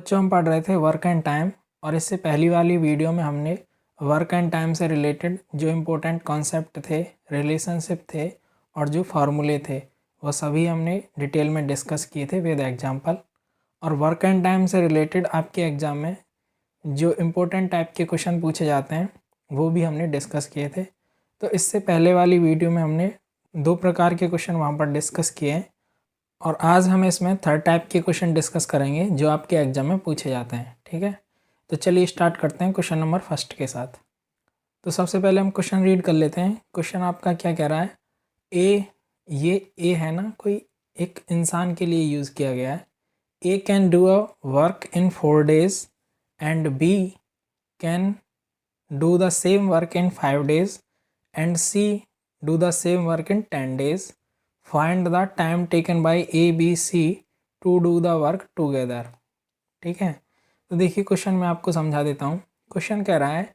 बच्चों हम पढ़ रहे थे वर्क एंड टाइम, और इससे पहली वाली वीडियो में हमने वर्क एंड टाइम से रिलेटेड जो इम्पोर्टेंट कॉन्सेप्ट थे, रिलेशनशिप थे और जो फार्मूले थे वो सभी हमने डिटेल में डिस्कस किए थे विद एग्जांपल। और वर्क एंड टाइम से रिलेटेड आपके एग्ज़ाम में जो इम्पोर्टेंट टाइप के क्वेश्चन पूछे जाते हैं वो भी हमने डिस्कस किए थे। तो इससे पहले वाली वीडियो में हमने 2 प्रकार के क्वेश्चन वहाँ पर डिस्कस किए हैं, और आज हम इसमें थर्ड टाइप के क्वेश्चन डिस्कस करेंगे जो आपके एग्जाम में पूछे जाते हैं। ठीक है, तो चलिए स्टार्ट करते हैं क्वेश्चन नंबर फर्स्ट के साथ। तो सबसे पहले हम क्वेश्चन रीड कर लेते हैं। क्वेश्चन आपका क्या कह रहा है, ए है ना, कोई एक इंसान के लिए यूज़ किया गया है। A can do a work in 4 days and B can do the same work in 5 days and C do the same work in 10 days। Find the time taken by A B C to do the work together. ठीक है, तो देखिए question मैं आपको समझा देता हूँ। Question कह रहा है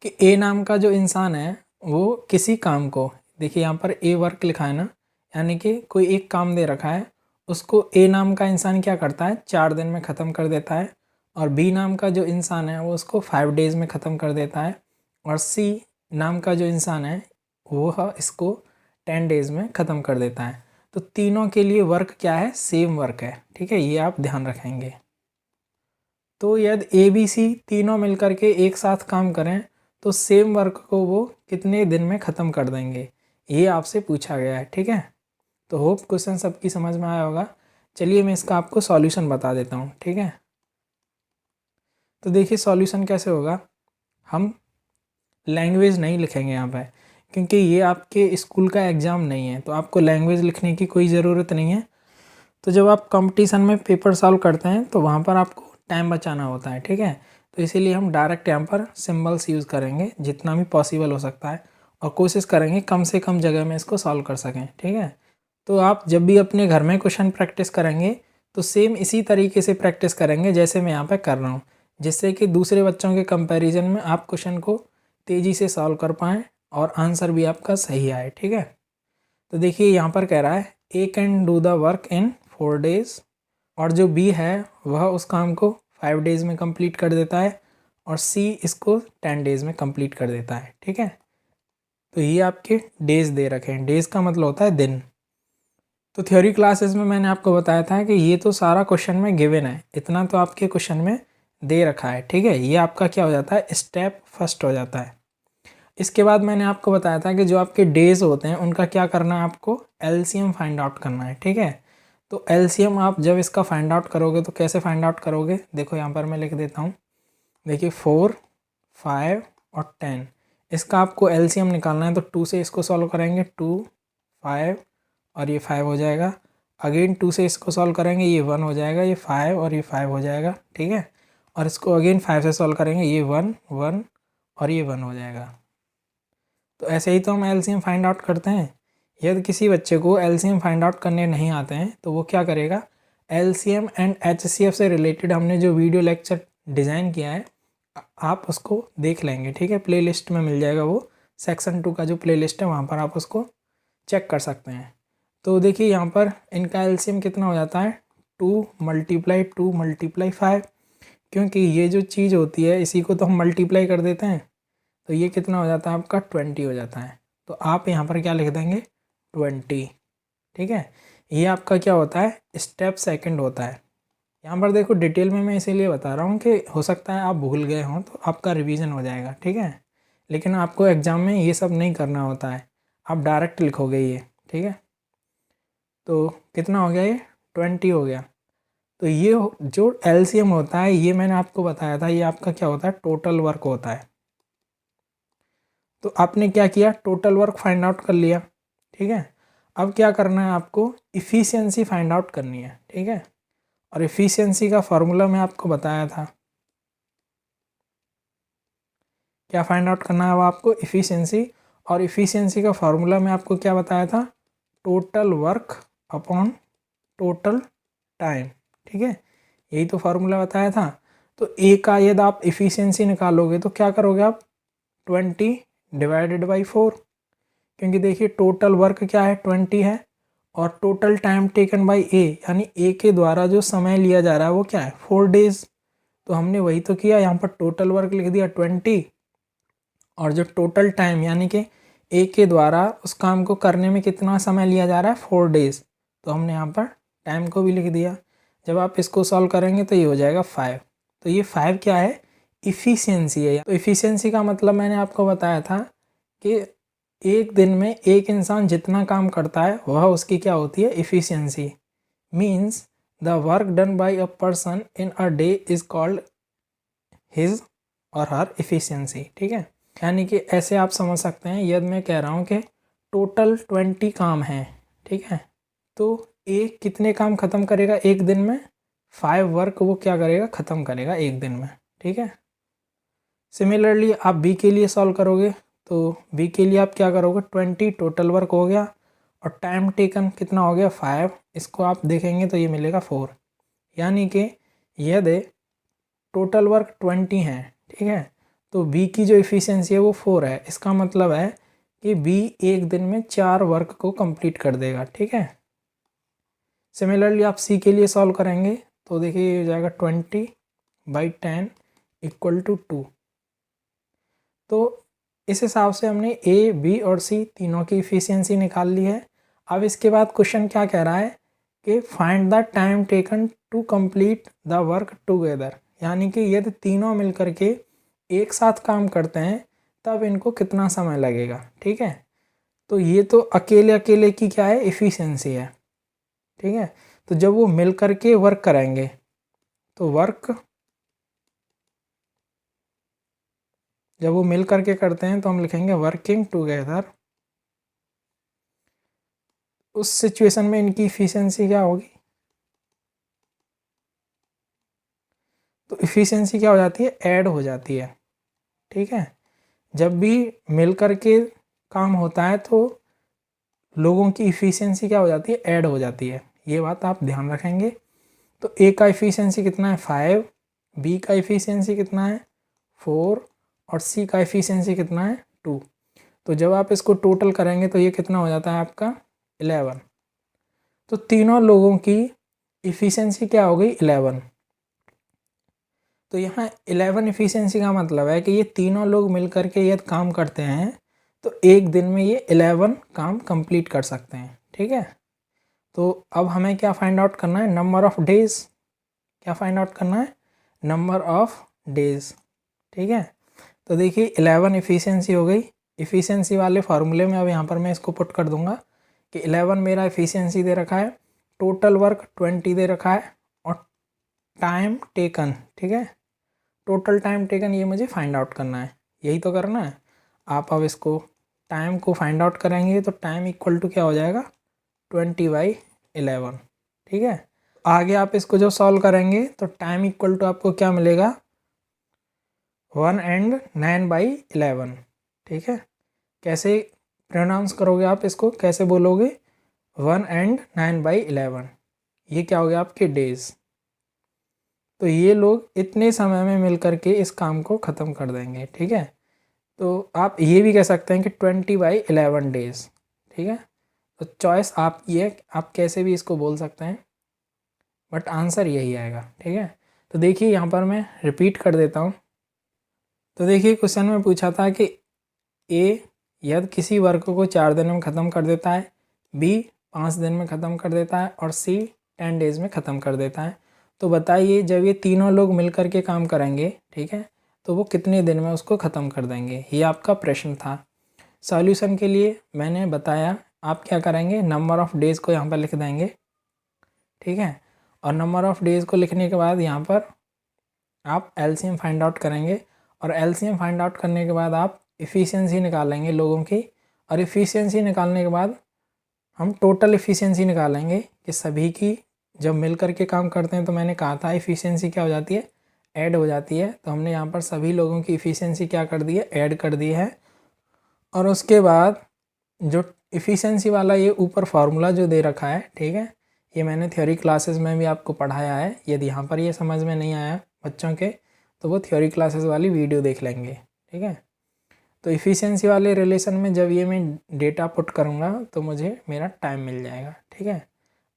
कि ए नाम का जो इंसान है वो किसी काम को, देखिए यहाँ पर ए वर्क लिखा है ना, यानी कि कोई एक काम दे रखा है, उसको ए नाम का इंसान क्या करता है 4 दिन में ख़त्म कर देता है, और बी नाम का जो इंसान है वो उसको 5 days में ख़त्म कर देता है, और सी नाम का जो इंसान है वो इसको 10 days में ख़त्म कर देता है। तो तीनों के लिए वर्क क्या है, सेम वर्क है। ठीक है, ये आप ध्यान रखेंगे। तो यदि ए बी सी तीनों मिलकर के एक साथ काम करें तो सेम वर्क को वो कितने दिन में ख़त्म कर देंगे, ये आपसे पूछा गया है। ठीक है, तो होप क्वेश्चन सबकी समझ में आया होगा। चलिए मैं इसका आपको सॉल्यूशन बता देता हूँ। ठीक है, तो देखिए सॉल्यूशन कैसे होगा। हम लैंग्वेज नहीं लिखेंगे यहाँ पे, क्योंकि ये आपके स्कूल का एग्ज़ाम नहीं है, तो आपको लैंग्वेज लिखने की कोई ज़रूरत नहीं है। तो जब आप कंपटीशन में पेपर सॉल्व करते हैं तो वहाँ पर आपको टाइम बचाना होता है। ठीक है, तो इसीलिए हम डायरेक्ट यहाँ पर सिंबल्स यूज़ करेंगे जितना भी पॉसिबल हो सकता है, और कोशिश करेंगे कम से कम जगह में इसको सॉल्व कर सकें। ठीक है, तो आप जब भी अपने घर में क्वेश्चन प्रैक्टिस करेंगे तो सेम इसी तरीके से प्रैक्टिस करेंगे जैसे मैं यहाँ पर कर रहा हूँ, जिससे कि दूसरे बच्चों के कंपेरिजन में आप क्वेश्चन को तेज़ी से सॉल्व कर पाएँ और आंसर भी आपका सही आए। ठीक है, तो देखिए यहाँ पर कह रहा है A can do the work in 4 days, और जो बी है वह उस काम को 5 days में कंप्लीट कर देता है, और सी इसको 10 days में कंप्लीट कर देता है। ठीक है, तो ये आपके डेज दे रखे हैं। डेज का मतलब होता है दिन। तो थ्योरी क्लासेस में मैंने आपको बताया था कि ये तो सारा क्वेश्चन में गिवन है, इतना तो आपके क्वेश्चन में दे रखा है। ठीक है, ये आपका क्या हो जाता है, स्टेप फर्स्ट हो जाता है। इसके बाद मैंने आपको बताया था कि जो आपके डेज होते हैं उनका क्या करना है, आपको एलसीएम फाइंड आउट करना है। ठीक है, तो एलसीएम आप जब इसका फाइंड आउट करोगे तो कैसे फाइंड आउट करोगे, देखो यहाँ पर मैं लिख देता हूँ। देखिए 4, 5 और 10, इसका आपको एलसीएम निकालना है। तो 2 से इसको सॉल्व करेंगे, 2, 5 और ये 5 हो जाएगा। अगेन 2 से इसको सॉल्व करेंगे, ये 1 हो जाएगा, ये 5 और ये 5 हो जाएगा। ठीक है, और इसको अगेन 5 से सॉल्व करेंगे, ये 1, 1 और ये 1 हो जाएगा। तो ऐसे ही तो हम एलसीएम फाइंड आउट करते हैं। यदि किसी बच्चे को एलसीएम फाइंड आउट करने नहीं आते हैं तो वो क्या करेगा, एलसीएम एंड एचसीएफ से रिलेटेड हमने जो वीडियो लेक्चर डिज़ाइन किया है आप उसको देख लेंगे। ठीक है, प्लेलिस्ट में मिल जाएगा, वो सेक्शन 2 का जो प्लेलिस्ट है वहाँ पर आप उसको चेक कर सकते हैं। तो देखिए यहाँ पर इनका एलसीएम कितना हो जाता है, 2 × 2 × 5, क्योंकि ये जो चीज़ होती है इसी को तो हम मल्टीप्लाई कर देते हैं, तो ये कितना हो जाता है आपका 20 हो जाता है। तो आप यहाँ पर क्या लिख देंगे, 20। ठीक है, ये आपका क्या होता है, स्टेप सेकंड होता है। यहाँ पर देखो डिटेल में मैं इसीलिए बता रहा हूँ कि हो सकता है आप भूल गए हों तो आपका रिवीजन हो जाएगा। ठीक है, लेकिन आपको एग्ज़ाम में ये सब नहीं करना होता है, आप डायरेक्ट लिखोगे ये। ठीक है, तो कितना हो गया, ये 20 हो गया। तो ये जो एलसीएम होता है ये मैंने आपको बताया था, ये आपका क्या होता है, टोटल वर्क होता है। तो आपने क्या किया, टोटल वर्क फाइंड आउट कर लिया। ठीक है, अब क्या करना है, आपको इफ़िशियंसी फाइंड आउट करनी है। ठीक है, और इफ़िशियंसी का फॉर्मूला मैं आपको बताया था, क्या फाइंड आउट करना है वो आपको, इफ़िशियंसी। और इफ़िशियंसी का फॉर्मूला मैं आपको क्या बताया था, total work upon total time. ठीक है, यही तो फार्मूला बताया था। तो ए का यदि आप इफ़िशियंसी निकालोगे तो क्या करोगे आप, 20 / 4, क्योंकि देखिए टोटल वर्क क्या है, 20 है, और टोटल टाइम टेकन बाय ए, यानी ए के द्वारा जो समय लिया जा रहा है वो क्या है 4 डेज। तो हमने वही तो किया, यहाँ पर टोटल वर्क लिख दिया 20 और जो टोटल टाइम यानी कि ए के द्वारा उस काम को करने में कितना समय लिया जा रहा है 4 डेज, तो हमने यहाँ पर टाइम को भी लिख दिया। जब आप इसको सॉल्व करेंगे तो ये हो जाएगा 5। तो ये 5 क्या है, इफ़िशियंसी है। तो इफ़िशियंसी का मतलब मैंने आपको बताया था कि एक दिन में एक इंसान जितना काम करता है वह उसकी क्या होती है, efficiency. Means the work done by a person in a day is called his और हर इफ़िशियंसी। ठीक है, यानी कि ऐसे आप समझ सकते हैं, यदि मैं कह रहा हूँ कि टोटल 20 काम हैं, ठीक है, तो एक कितने काम ख़त्म करेगा एक दिन में, 5 वर्क वो क्या करेगा, ख़त्म करेगा एक दिन में। ठीक है, सिमिलरली आप बी के लिए सॉल्व करोगे तो बी के लिए आप क्या करोगे, 20 टोटल वर्क हो गया और टाइम टेकन कितना हो गया 5, इसको आप देखेंगे तो ये मिलेगा 4। यानी कि यदि टोटल वर्क 20 है, ठीक है, तो बी की जो इफ़िशियंसी है वो 4 है। इसका मतलब है कि बी एक दिन में 4 वर्क को कंप्लीट कर देगा। ठीक है, सिमिलरली आप सी के लिए सॉल्व करेंगे तो देखिए ये हो जाएगा 20/10 = 2। तो इस हिसाब से हमने ए, बी और सी तीनों की इफ़िशियंसी निकाल ली है। अब इसके बाद क्वेश्चन क्या कह रहा है कि find the time taken to complete the work together, यानी कि यदि तीनों मिलकर के एक साथ काम करते हैं तब इनको कितना समय लगेगा। ठीक है, तो ये तो अकेले अकेले की क्या है, इफ़िशियंसी है। ठीक है, तो जब वो मिल कर के वर्क करेंगे तो जब वो मिल करके करते हैं तो हम लिखेंगे वर्किंग टुगेदर। उस सिचुएशन में इनकी इफ़िशियंसी क्या होगी, तो इफ़िशियंसी क्या हो जाती है, ऐड हो जाती है। ठीक है, जब भी मिल करके काम होता है तो लोगों की इफ़िशियंसी क्या हो जाती है, ऐड हो जाती है। ये बात आप ध्यान रखेंगे। तो ए का इफ़िशियंसी कितना है 5, बी का इफ़िशियंसी कितना है 4 और सी का इफ़िशियंसी कितना है 2। तो जब आप इसको टोटल करेंगे तो ये कितना हो जाता है आपका 11। तो तीनों लोगों की इफ़िशियंसी क्या हो गई 11। तो यहाँ 11 इफ़िशियंसी का मतलब है कि ये तीनों लोग मिल करके यदि काम करते हैं तो एक दिन में ये 11 काम कंप्लीट कर सकते हैं। ठीक है, तो अब हमें क्या फाइंड आउट करना है, नंबर ऑफ़ डेज़। क्या फाइंड आउट करना है, नंबर ऑफ़ डेज़। ठीक है, तो देखिए 11 इफ़िशियंसी हो गई। इफ़िशियंसी वाले फार्मूले में अब यहाँ पर मैं इसको पुट कर दूंगा कि 11 मेरा इफ़िशियंसी दे रखा है, टोटल वर्क 20 दे रखा है और टाइम टेकन, ठीक है, टोटल टाइम टेकन ये मुझे फाइंड आउट करना है। यही तो करना है। आप अब इसको टाइम को फाइंड आउट करेंगे तो टाइम इक्वल टू क्या हो जाएगा 20/11। ठीक है, आगे आप इसको जो सॉल्व करेंगे तो टाइम इक्वल टू आपको क्या मिलेगा 1 and 9/11। ठीक है, कैसे प्रोनाउंस करोगे आप इसको, कैसे बोलोगे 1 and 9/11, ये क्या हो गया आपके डेज। तो ये लोग इतने समय में मिल करके इस काम को ख़त्म कर देंगे। ठीक है, तो आप ये भी कह सकते हैं कि 20/11 डेज। ठीक है, तो चॉइस आपकी है, आप कैसे भी इसको बोल सकते हैं, बट आंसर यही आएगा। ठीक है, तो देखिए यहाँ पर मैं रिपीट कर देता हूँ। तो देखिए क्वेश्चन में पूछा था कि ए यदि किसी वर्क को 4 दिन में ख़त्म कर देता है, बी 5 दिन में ख़त्म कर देता है और सी 10 डेज़ में ख़त्म कर देता है। तो बताइए जब ये तीनों लोग मिल कर के काम करेंगे, ठीक है, तो वो कितने दिन में उसको ख़त्म कर देंगे, ये आपका प्रश्न था। सॉल्यूशन के लिए मैंने बताया आप क्या करेंगे, नंबर ऑफ़ डेज़ को यहाँ पर लिख देंगे। ठीक है, और नंबर ऑफ़ डेज़ को लिखने के बाद यहाँ पर आप एलसीएम फाइंड आउट करेंगे और एलसीएम फाइंड आउट करने के बाद आप इफ़िशियंसी निकालेंगे लोगों की, और इफ़िशियंसी निकालने के बाद हम टोटल इफ़िशियंसी निकालेंगे कि सभी की जब मिल कर के काम करते हैं तो मैंने कहा था इफ़िशियंसी क्या हो जाती है, ऐड हो जाती है। तो हमने यहाँ पर सभी लोगों की इफ़िशियंसी क्या कर दी है, ऐड कर दी है। और उसके बाद जो इफ़िशियंसी वाला ये ऊपर फार्मूला जो दे रखा है, ठीक है, ये मैंने थ्योरी क्लासेस में भी आपको पढ़ाया है। यदि यहाँ पर ये समझ में नहीं आया बच्चों के तो वो थ्योरी क्लासेस वाली वीडियो देख लेंगे। ठीक है, तो इफ़िशियंसी वाले रिलेशन में जब ये मैं डेटा पुट करूँगा तो मुझे मेरा टाइम मिल जाएगा, ठीक है।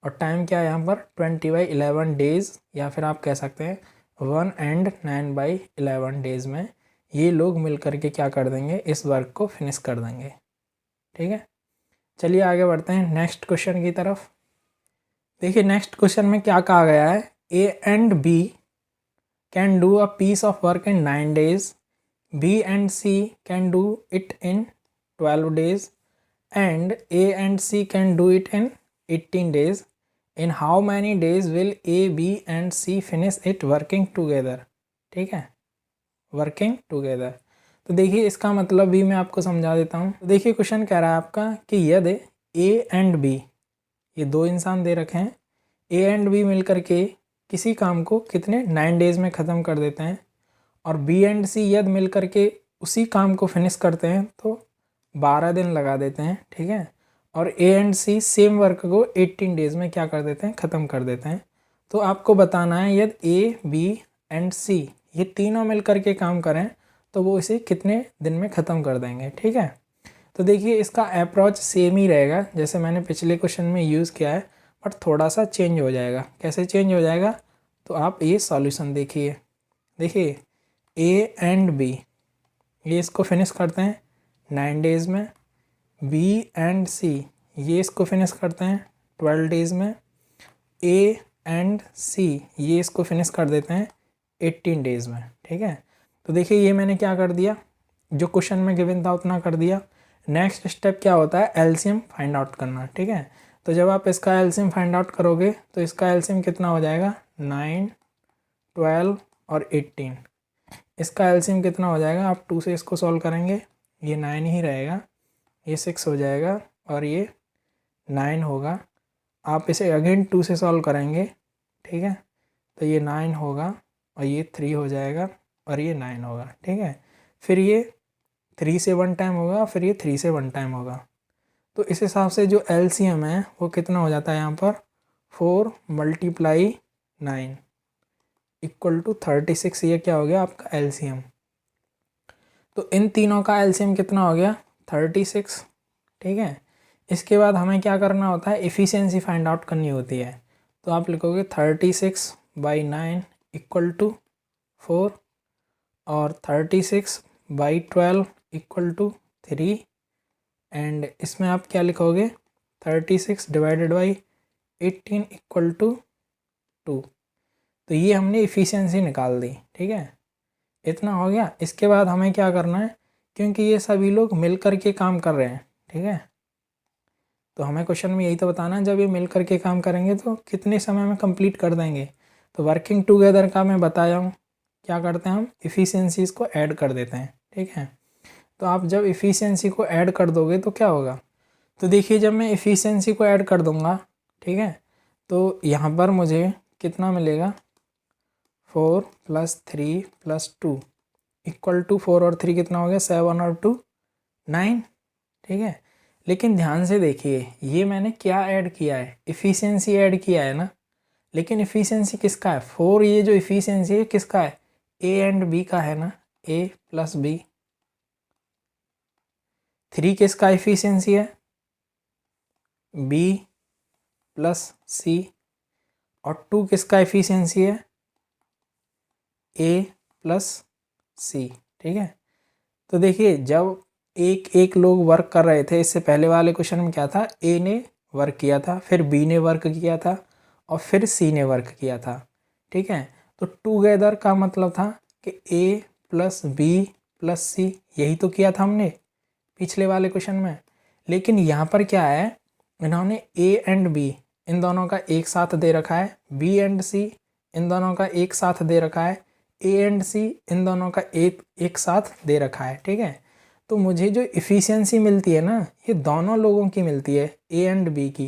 और टाइम क्या है यहाँ पर 20/11 डेज़, या फिर आप कह सकते हैं 1 and 9/11 डेज़ में ये लोग मिल करके क्या कर देंगे, इस वर्क को फिनिश कर देंगे, ठीक है। चलिए आगे बढ़ते हैं नेक्स्ट क्वेश्चन की तरफ। देखिए नेक्स्ट क्वेश्चन में क्या कहा गया है, A and B can do a piece of work in 9 days, B and C can do it in 12 days, and A and C can do it in 18 days. In how many days will A, B and C finish it working together? ठीक है, working together। तो देखिए इसका मतलब भी मैं आपको समझा देता हूँ। तो देखिए क्वेश्चन कह रहा है आपका कि यदि A and B, ये दो इंसान दे रखे हैं, A and B मिल करके किसी काम को कितने 9 डेज़ में ख़त्म कर देते हैं, और बी एंड सी यदि मिल करके उसी काम को फिनिश करते हैं तो 12 दिन लगा देते हैं, ठीक है। और A and C same work को 18 डेज़ में क्या कर देते हैं, ख़त्म कर देते हैं। तो आपको बताना है यदि ए, बी एंड सी ये तीनों मिल करके काम करें तो वो इसे कितने दिन में ख़त्म कर देंगे, ठीक है। तो देखिए इसका अप्रोच सेम ही रहेगा जैसे मैंने पिछले क्वेश्चन में यूज़ किया है, बट थोड़ा सा चेंज हो जाएगा। कैसे चेंज हो जाएगा, तो आप ये सॉल्यूशन देखिए। देखिए ए एंड बी ये इसको फिनिश करते हैं 9 डेज़ में, बी एंड सी ये इसको फिनिश करते हैं 12 डेज़ में, ए एंड सी ये इसको फिनिश कर देते हैं 18 डेज़ में, ठीक है। तो देखिए ये मैंने क्या कर दिया, जो क्वेश्चन में गिवन था उतना कर दिया। नेक्स्ट स्टेप क्या होता है, एलसीएम फाइंड आउट करना, ठीक है। तो जब आप इसका एलसीएम फाइंड आउट करोगे तो इसका एलसीएम कितना हो जाएगा, 9, 12 और 18। इसका एलसीएम कितना हो जाएगा, आप 2 से इसको सॉल्व करेंगे, ये 9 ही रहेगा, ये 6 हो जाएगा और ये 9 होगा। आप इसे अगेन 2 से सॉल्व करेंगे, ठीक है, तो ये 9 होगा और ये 3 हो जाएगा और ये 9 होगा, ठीक है। फिर ये 3 से 1 टाइम होगा, फिर ये 3 से 1 टाइम होगा। तो इस हिसाब से जो एलसीएम है वो कितना हो जाता है यहाँ पर, 4 × 9 इक्वल टू 36। ये क्या हो गया आपका एलसीएम। तो इन तीनों का एलसीएम कितना हो गया, 36, ठीक है। इसके बाद हमें क्या करना होता है, एफिशिएंसी फाइंड आउट करनी होती है। तो आप लिखोगे 36/9 इक्वल टू 4 और 36/12 इक्वल टू 3, एंड इसमें आप क्या लिखोगे, 36 डिवाइडेड बाई 18 इक्वल टू 2। तो ये हमने इफ़िशियंसी निकाल दी, ठीक है, इतना हो गया। इसके बाद हमें क्या करना है, क्योंकि ये सभी लोग मिल कर के काम कर रहे हैं, ठीक है, तो हमें क्वेश्चन में यही तो बताना है, जब ये मिल कर के काम करेंगे तो कितने समय में कंप्लीट कर देंगे। तो वर्किंग टुगेदर का मैं बताया हूँ, क्या करते हैं हम इफ़िशियंसीज़ को ऐड कर देते हैं, ठीक है। तो आप जब इफ़िशियंसी को ऐड कर दोगे तो क्या होगा, तो देखिए जब मैं इफ़िशियंसी को ऐड कर दूँगा, ठीक है, तो यहाँ पर मुझे कितना मिलेगा, 4 + 3 + 2 इक्वल टू 4 और 3 कितना हो गया, 7 और 2 9, ठीक है। लेकिन ध्यान से देखिए ये मैंने क्या ऐड किया है, इफ़िशियंसी ऐड किया है ना, लेकिन इफ़िशियंसी किसका है, 4, ये जो इफ़िशियंसी है किसका है, ए एंड बी का है ना, ए + बी। 3 किसका इफ़िशियंसी है, बी + सी। और 2 किसका इफ़िशियंसी है, ए + सी, ठीक है। तो देखिए जब एक एक लोग वर्क कर रहे थे, इससे पहले वाले क्वेश्चन में क्या था, ए ने वर्क किया था, फिर बी ने वर्क किया था और फिर सी ने वर्क किया था, ठीक है। तो टुगेदर का मतलब था कि ए + बी + सी, यही तो किया था हमने पिछले वाले क्वेश्चन में। लेकिन यहाँ पर क्या है, इन्होंने ए एंड बी इन दोनों का एक साथ दे रखा है, बी एंड सी इन दोनों का एक साथ दे रखा है, ए एंड सी इन दोनों का एक साथ दे रखा है, ठीक है। तो मुझे जो इफ़िशियंसी मिलती है ना, ये दोनों लोगों की मिलती है, ए एंड बी की।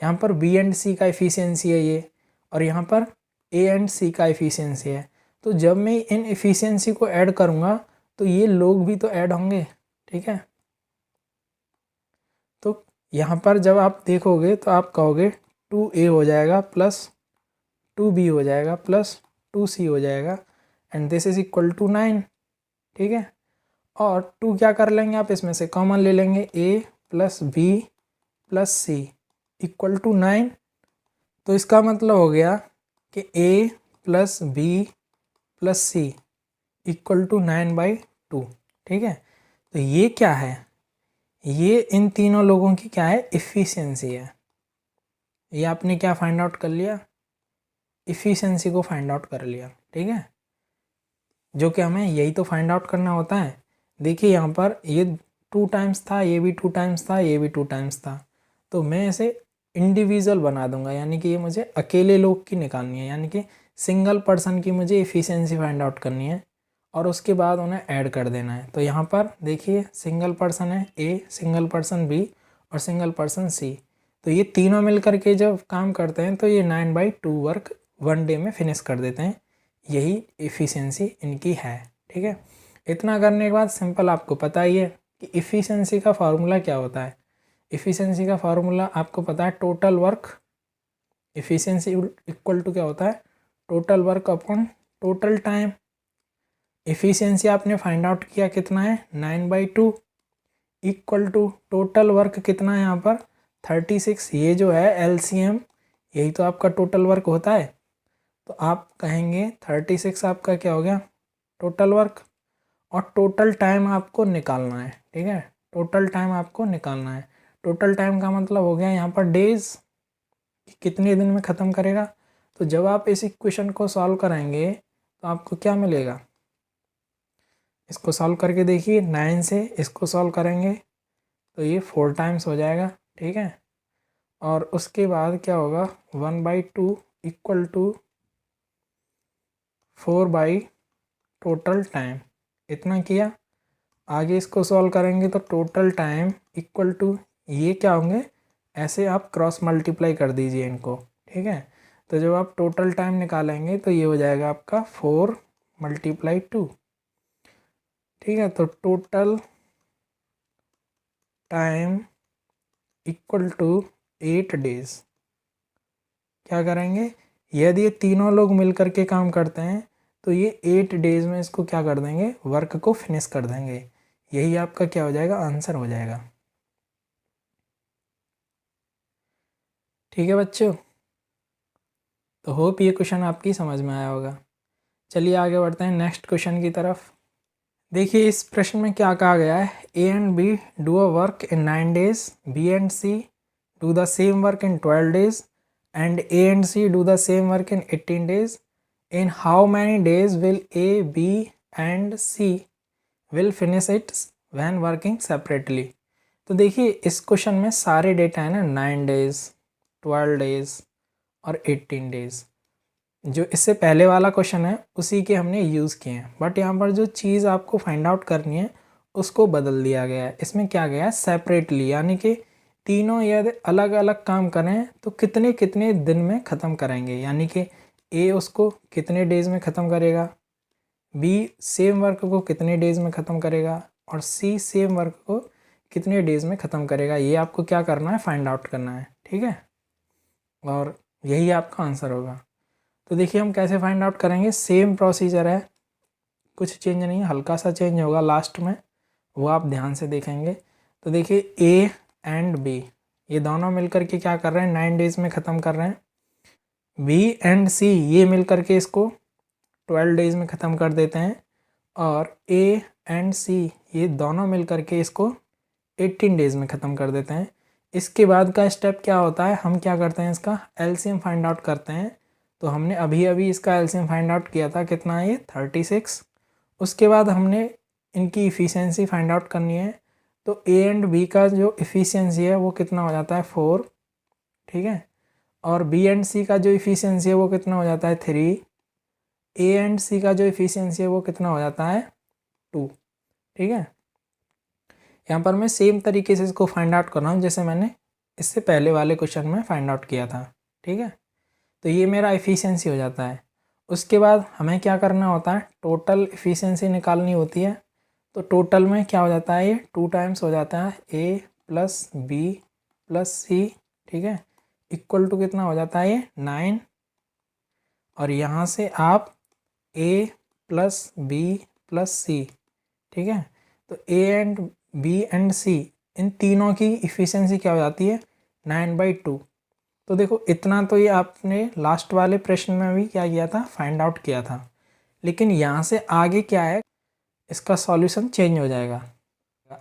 यहाँ पर बी एंड सी का इफ़िशियंसी है ये, और यहाँ पर ए एंड सी का इफ़िशियंसी है। तो जब मैं इन इफ़िशियंसी को ऐड करूँगा तो ये लोग भी तो ऐड होंगे, ठीक है। तो यहाँ पर जब आप देखोगे तो आप कहोगे 2A हो जाएगा प्लस 2B हो जाएगा प्लस 2C हो जाएगा, and this is equal to 9, ठीक है। और 2 क्या कर लेंगे आप इसमें से कॉमन ले लेंगे, a plus B plus C equal to 9। तो इसका मतलब हो गया कि a plus B plus C equal to 9/2। ठीक है, तो ये क्या है, ये इन तीनों लोगों की क्या है, इफ़िशियंसी है। ये आपने क्या फाइंड आउट कर लिया, इफ़िशियंसी को फाइंड आउट कर लिया। ठीक है, जो कि हमें यही तो फाइंड आउट करना होता है। देखिए यहाँ पर ये 2 टाइम्स था, ये भी 2 टाइम्स था, ये भी 2 टाइम्स था, तो मैं इसे इंडिविजुअल बना दूंगा, यानी कि ये मुझे अकेले लोग की निकालनी है, यानी कि सिंगल पर्सन की मुझे इफ़िशियंसी फाइंड आउट करनी है और उसके बाद उन्हें ऐड कर देना है। तो यहाँ पर देखिए सिंगल पर्सन है ए, सिंगल पर्सन बी और सिंगल पर्सन सी, तो ये तीनों मिलकर के जब काम करते हैं तो ये 9/2 वर्क 1 डे में फिनिश कर देते हैं। यही इफ़िशियंसी इनकी है। ठीक है, इतना करने के बाद सिंपल आपको पता ही है कि इफ़िशियंसी का फार्मूला क्या होता है। इफ़िशियंसी का फार्मूला आपको पता है, total work, efficiency equal to क्या होता है, total work upon total time. Efficiency आपने फाइंड आउट किया कितना है, 9/2 इक्वल टू टोटल वर्क कितना है यहाँ पर 36। ये जो है LCM, यही तो आपका टोटल वर्क होता है। तो आप कहेंगे 36 आपका क्या हो गया टोटल वर्क, और टोटल टाइम आपको निकालना है। ठीक है, टोटल टाइम आपको निकालना है। टोटल टाइम का मतलब हो गया यहाँ पर डेज, कितने दिन में ख़त्म करेगा। तो जब आप इस इक्वेशन को सॉल्व कराएंगे तो आपको क्या मिलेगा, इसको सॉल्व करके देखिए, 9 से इसको सॉल्व करेंगे तो ये 4 टाइम्स हो जाएगा। ठीक है, और उसके बाद क्या होगा, 1/2 इक्वल टू 4 टोटल टाइम, इतना किया। आगे इसको सॉल्व करेंगे तो टोटल टाइम इक्वल टू, ये क्या होंगे, ऐसे आप क्रॉस मल्टीप्लाई कर दीजिए इनको। ठीक है, तो जब आप टोटल टाइम निकालेंगे तो ये हो जाएगा आपका 4 × 2। ठीक है, तो total time equal to 8 days. क्या करेंगे, यदि ये तीनों लोग मिलकर के काम करते हैं तो ये 8 डेज में इसको क्या कर देंगे, वर्क को फिनिश कर देंगे। यही आपका क्या हो जाएगा, आंसर हो जाएगा। ठीक है बच्चों, तो होप ये क्वेश्चन आपकी समझ में आया होगा। चलिए आगे बढ़ते हैं नेक्स्ट क्वेश्चन की तरफ। देखिए इस प्रश्न में क्या कहा गया है, A and B do a work in 9 days, B and C do the same work in 12 days and A and C do the same work in 18 days. In how many days will A, B and C will finish it when working separately. तो देखिए इस question में सारे data है ना, 9 days, 12 days और 18 days. जो इससे पहले वाला क्वेश्चन है उसी के हमने यूज़ किए हैं, बट यहाँ पर जो चीज़ आपको फाइंड आउट करनी है उसको बदल दिया गया है। इसमें क्या गया है, सेपरेटली, यानी कि तीनों यदि अलग अलग काम करें तो कितने कितने दिन में ख़त्म करेंगे, यानी कि ए उसको कितने डेज में ख़त्म करेगा, बी सेम वर्क को कितने डेज में ख़त्म करेगा और सी सेम वर्क को कितने डेज में ख़त्म करेगा। ये आपको क्या करना है, फाइंड आउट करना है। ठीक है, और यही आपका आंसर होगा। तो देखिए हम कैसे फाइंड आउट करेंगे, सेम प्रोसीजर है, कुछ चेंज नहीं है, हल्का सा चेंज होगा लास्ट में, वो आप ध्यान से देखेंगे। तो देखिए ए एंड बी ये दोनों मिलकर के क्या कर रहे हैं, 9 डेज में ख़त्म कर रहे हैं। बी एंड सी ये मिलकर के इसको 12 डेज में ख़त्म कर देते हैं। और ए एंड सी ये दोनों मिलकर के इसको 18 डेज में ख़त्म कर देते हैं। इसके बाद का स्टेप क्या होता है, हम क्या करते हैं, इसका एलसीएम फाइंड आउट करते हैं। तो हमने अभी अभी इसका एलसीएम फाइंड आउट किया था, कितना है ये 36। उसके बाद हमने इनकी इफ़िशियंसी फाइंड आउट करनी है। तो ए एंड बी का जो इफ़िशियंसी है वो कितना हो जाता है 4। ठीक है, और बी एंड सी का जो इफ़िशियंसी है वो कितना हो जाता है 3। ए एंड सी का जो इफ़िशियंसी है वो कितना हो जाता है 2। ठीक है, यहाँ पर मैं सेम तरीके से इसको फाइंड आउट कर रहा हूँ जैसे मैंने इससे पहले वाले क्वेश्चन में फाइंड आउट किया था। ठीक है, तो ये मेरा एफिशिएंसी हो जाता है। उसके बाद हमें क्या करना होता है, टोटल एफिशिएंसी निकालनी होती है। तो टोटल में क्या हो जाता है, ये 2 टाइम्स हो जाता है ए प्लस बी प्लस सी। ठीक है, इक्वल टू कितना हो जाता है ये 9। और यहाँ से आप ए प्लस बी प्लस सी, ठीक है, तो ए एंड बी एंड सी इन तीनों की इफ़िशियंसी क्या हो जाती है 9/2। तो देखो इतना तो ये आपने लास्ट वाले प्रश्न में भी क्या किया था, फाइंड आउट किया था। लेकिन यहाँ से आगे क्या है, इसका सॉल्यूशन चेंज हो जाएगा।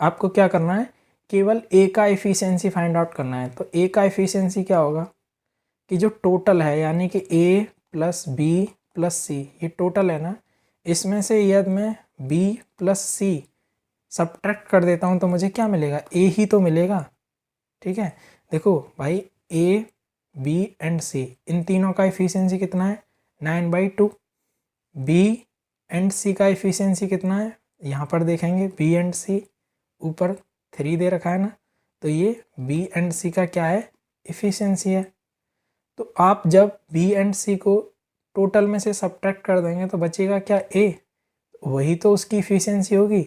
आपको क्या करना है, केवल ए का एफिशिएंसी फाइंड आउट करना है। तो ए का एफिशिएंसी क्या होगा कि जो टोटल है, यानी कि ए प्लस बी प्लस सी, ये टोटल है ना, इसमें से यदि मैं बी प्लस सी सब्ट्रैक्ट कर देता हूँ तो मुझे क्या मिलेगा, ए ही तो मिलेगा। ठीक है, देखो भाई ए बी एंड सी इन तीनों का एफिशिएंसी कितना है 9/2। बी एंड सी का एफिशिएंसी कितना है, यहाँ पर देखेंगे बी एंड सी ऊपर 3 दे रखा है ना, तो ये बी एंड सी का क्या है, एफिशिएंसी है। तो आप जब बी एंड सी को टोटल में से सब्ट्रैक्ट कर देंगे तो बचेगा क्या, ए, वही तो उसकी इफ़िशियंसी होगी।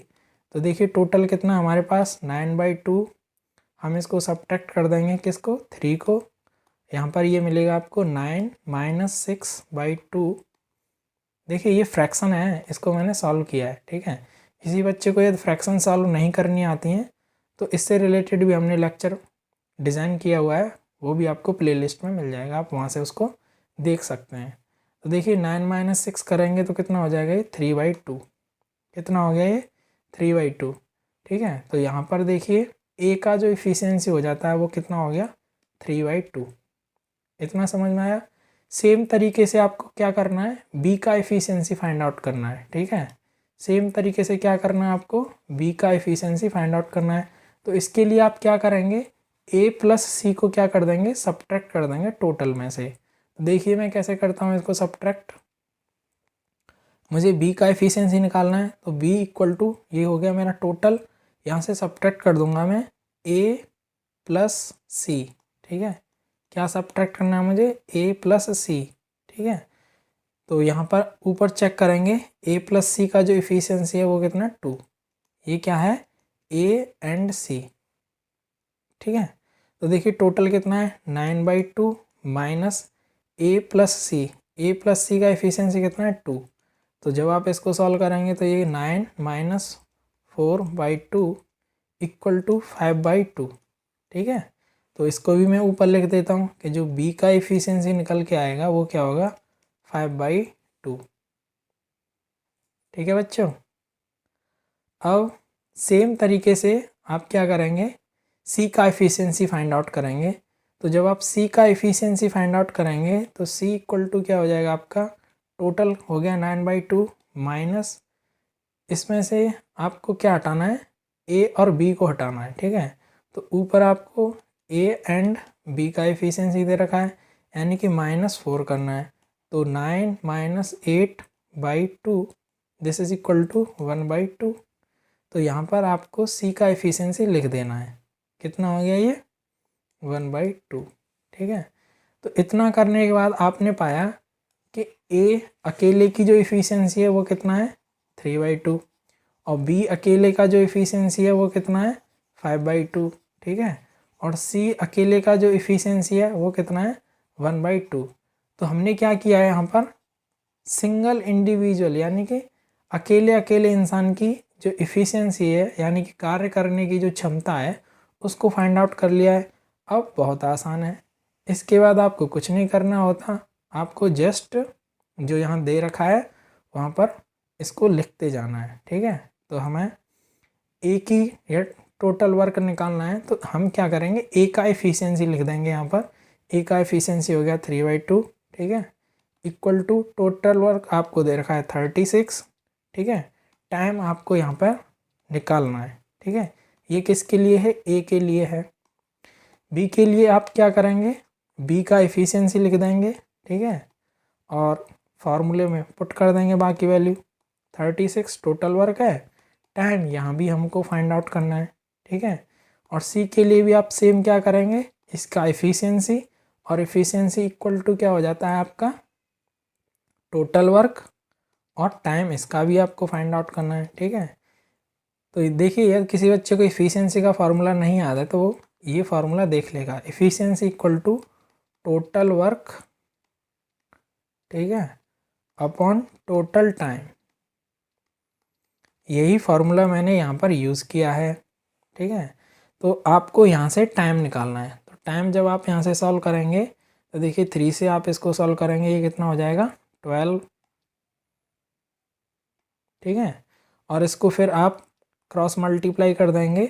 तो देखिए टोटल कितना हमारे पास 9/2, हम इसको सब्ट्रैक्ट कर देंगे किसको, 3 को, यहाँ पर ये मिलेगा आपको 9 - 6/2। देखिए ये फ्रैक्शन है, इसको मैंने सॉल्व किया है। ठीक है, किसी बच्चे को यदि फ्रैक्शन सॉल्व नहीं करनी आती हैं तो इससे रिलेटेड भी हमने लेक्चर डिज़ाइन किया हुआ है, वो भी आपको प्लेलिस्ट में मिल जाएगा, आप वहाँ से उसको देख सकते हैं। तो देखिए 9 - 6 करेंगे तो कितना हो जाएगा, ये 3/2। कितना हो गया ये 3/2। ठीक है, तो यहाँ पर देखिए ए का जो इफ़िशियंसी हो जाता है वो कितना हो गया 3/2। इतना समझ में आया। सेम तरीके से आपको क्या करना है, बी का एफिशिएंसी फाइंड आउट करना है। ठीक है, सेम तरीके से क्या करना है आपको, बी का एफिशिएंसी फाइंड आउट करना है। तो इसके लिए आप क्या करेंगे, ए प्लस सी को क्या कर देंगे, सब्ट्रैक्ट कर देंगे टोटल में से। देखिए मैं कैसे करता हूँ इसको सब्ट्रैक्ट। मुझे बी का एफिशिएंसी निकालना है, तो बी इक्वल टू ये हो गया मेरा टोटल, यहाँ से सब्ट्रैक्ट कर दूंगा मैं ए प्लस सी। ठीक है, क्या सब्ट्रैक्ट करना है मुझे, ए प्लस सी। ठीक है, तो यहाँ पर ऊपर चेक करेंगे ए प्लस सी का जो इफ़िशियंसी है वो कितना 2। ये क्या है, ए एंड सी। ठीक है, तो देखिए टोटल कितना है 9/2 माइनस ए प्लस सी। ए प्लस सी का इफ़िशियंसी कितना है 2। तो जब आप इसको सॉल्व करेंगे तो ये 9 - 4/2 इक्वल टू 5/2। ठीक है, तो इसको भी मैं ऊपर लिख देता हूँ कि जो बी का इफ़िशियंसी निकल के आएगा वो क्या होगा 5/2। ठीक है बच्चों, अब सेम तरीके से आप क्या करेंगे, सी का एफिशिएंसी फाइंड आउट करेंगे। तो जब आप सी का एफिशिएंसी फाइंड आउट करेंगे तो सी इक्वल टू क्या हो जाएगा आपका, टोटल हो गया 9/2 माइनस, इसमें से आपको क्या हटाना है, ए और बी को हटाना है। ठीक है, तो ऊपर आपको ए एंड बी का एफिशिएंसी दे रखा है, यानी कि -4 करना है। तो 9 - 8/2 दिस इज इक्वल टू 1/2। तो यहाँ पर आपको सी का एफिशिएंसी लिख देना है, कितना हो गया ये 1/2। ठीक है, तो इतना करने के बाद आपने पाया कि ए अकेले की जो एफिशिएंसी है वो कितना है 3/2 और बी अकेले का जो एफिशिएंसी है वो कितना है 5/2। ठीक है, और सी अकेले का जो एफिशिएंसी है वो कितना है 1/2। तो हमने क्या किया है यहाँ पर, सिंगल इंडिविजुअल यानी कि अकेले अकेले इंसान की जो इफ़िशियंसी है, यानी कि कार्य करने की जो क्षमता है, उसको फाइंड आउट कर लिया है। अब बहुत आसान है, इसके बाद आपको कुछ नहीं करना होता, आपको जस्ट जो यहाँ दे रखा है वहाँ पर इसको लिखते जाना है। ठीक है, तो हमें ए की या टोटल वर्क निकालना है, तो हम क्या करेंगे, ए का एफिशिएंसी लिख देंगे यहाँ पर। ए का एफिशिएंसी हो गया 3/2। ठीक है, इक्वल टू टोटल वर्क आपको दे रखा है 36। ठीक है, टाइम आपको यहाँ पर निकालना है। ठीक है, ये किसके लिए है, ए के लिए है। बी के लिए आप क्या करेंगे, बी का एफिशिएंसी लिख देंगे। ठीक है, और फार्मूले में पुट कर देंगे बाकी वैल्यू। 36 टोटल वर्क है, टाइम यहाँ भी हमको फाइंड आउट करना है। ठीक है, और सी के लिए भी आप सेम क्या करेंगे, इसका एफिशिएंसी, और एफिशिएंसी इक्वल टू क्या हो जाता है आपका टोटल वर्क, और टाइम इसका भी आपको फाइंड आउट करना है। ठीक है, तो देखिए यार किसी बच्चे को एफिशिएंसी का फार्मूला नहीं आता है तो वो ये फार्मूला देख लेगा, efficiency equal to total work, ठीक है, अपॉन टोटल टाइम। यही फार्मूला मैंने यहाँ पर यूज़ किया है। ठीक है, तो आपको यहाँ से टाइम निकालना है। तो टाइम जब आप यहाँ से सॉल्व करेंगे तो देखिए 3 से आप इसको सॉल्व करेंगे, ये कितना हो जाएगा 12। ठीक है, और इसको फिर आप क्रॉस मल्टीप्लाई कर देंगे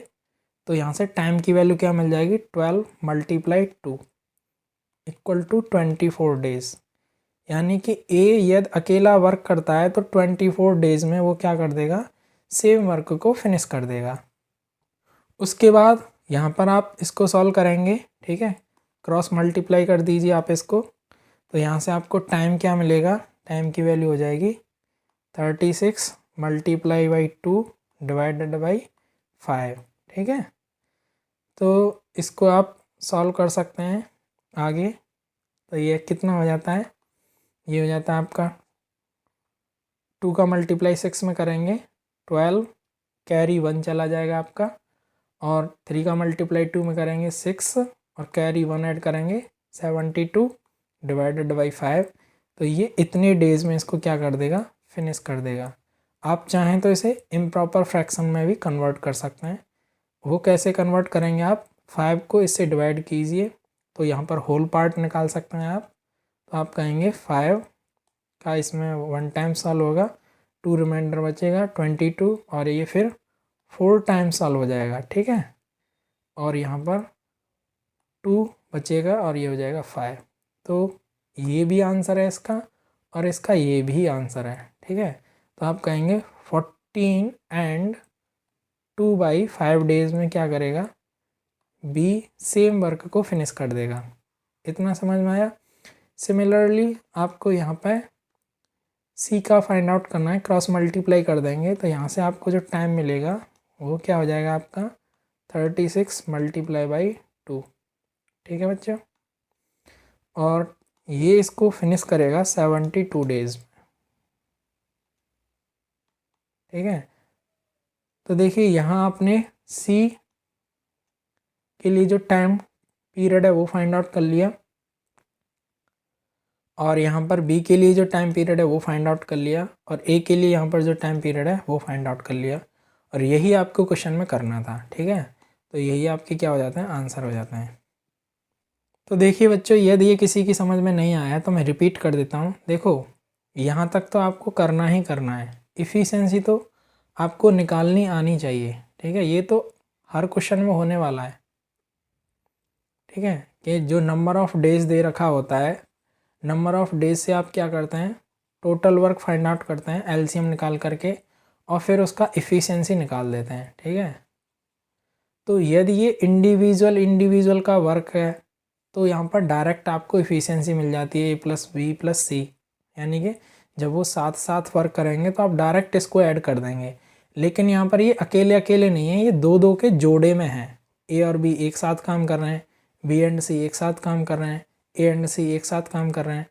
तो यहाँ से टाइम की वैल्यू क्या मिल जाएगी, 12 × 2 इक्वल टू 24 डेज। यानी कि ए यदि अकेला वर्क करता है तो 24 डेज में वो क्या कर देगा, सेम वर्क को फिनिश कर देगा। उसके बाद यहाँ पर आप इसको सॉल्व करेंगे। ठीक है, क्रॉस मल्टीप्लाई कर दीजिए आप इसको, तो यहाँ से आपको टाइम क्या मिलेगा, टाइम की वैल्यू हो जाएगी 36 × 2 डिवाइडेड बाई 5। ठीक है, तो इसको आप सॉल्व कर सकते हैं आगे। तो ये कितना हो जाता है, ये हो जाता है आपका 2 का मल्टीप्लाई 6 में करेंगे 12, कैरी 1 चला जाएगा आपका, और 3 का मल्टीप्लाई 2 में करेंगे 6 और कैरी 1 ऐड करेंगे 72 डिवाइडेड बाई 5। तो ये इतने डेज में इसको क्या कर देगा, फिनिश कर देगा। आप चाहें तो इसे इम्प्रॉपर फ्रैक्शन में भी कन्वर्ट कर सकते हैं। वो कैसे कन्वर्ट करेंगे, आप 5 को इससे डिवाइड कीजिए तो यहाँ पर होल पार्ट निकाल सकते हैं आप। तो आप कहेंगे 5 का इसमें 1 टाइम सॉल्व होगा, 2 रिमाइंडर बचेगा 22, और ये फिर 4 टाइम सॉल्व हो जाएगा। ठीक है, और यहाँ पर 2 बचेगा और ये हो जाएगा 5। तो ये भी आंसर है इसका, और इसका ये भी आंसर है। ठीक है, तो आप कहेंगे 14 एंड 2/5 डेज में क्या करेगा, बी सेम वर्क को फिनिश कर देगा। इतना समझ में आया। सिमिलरली आपको यहाँ पे सी का फाइंड आउट करना है, क्रॉस मल्टीप्लाई कर देंगे तो यहाँ से आपको जो टाइम मिलेगा वो क्या हो जाएगा आपका 36 × 2। ठीक है बच्चों, और ये इसको फिनिश करेगा 72 डेज में। ठीक है, तो देखिए यहाँ आपने सी के लिए जो टाइम पीरियड है वो फाइंड आउट कर लिया, और यहाँ पर बी के लिए जो टाइम पीरियड है वो फाइंड आउट कर लिया, और ए के लिए यहाँ पर जो टाइम पीरियड है वो फाइंड आउट कर लिया, और यही आपको क्वेश्चन में करना था। ठीक है, तो यही आपके क्या हो जाता है, आंसर हो जाता है। तो देखिए बच्चों, यदि ये किसी की समझ में नहीं आया तो मैं रिपीट कर देता हूँ। देखो यहाँ तक तो आपको करना ही करना है, इफ़िशियंसी तो आपको निकालनी आनी चाहिए। ठीक है, ये तो हर क्वेश्चन में होने वाला है। ठीक है, कि जो नंबर ऑफ़ डेज दे रखा होता है, नंबर ऑफ़ डेज से आप क्या करते हैं, टोटल वर्क फाइंड आउट करते हैं एलसीएम निकाल करके, और फिर उसका इफ़िशियंसी निकाल देते हैं। ठीक है, तो यदि ये इंडिविजुअल का वर्क है तो यहाँ पर डायरेक्ट आपको इफ़िशियंसी मिल जाती है A+B+C, यानी कि जब वो साथ साथ वर्क करेंगे तो आप डायरेक्ट इसको ऐड कर देंगे। लेकिन यहाँ पर ये अकेले अकेले नहीं है, ये दो दो के जोड़े में है। A और B एक साथ काम कर रहे हैं, B एंड C एक साथ काम कर रहे हैं, A एंड C एक साथ काम कर रहे हैं।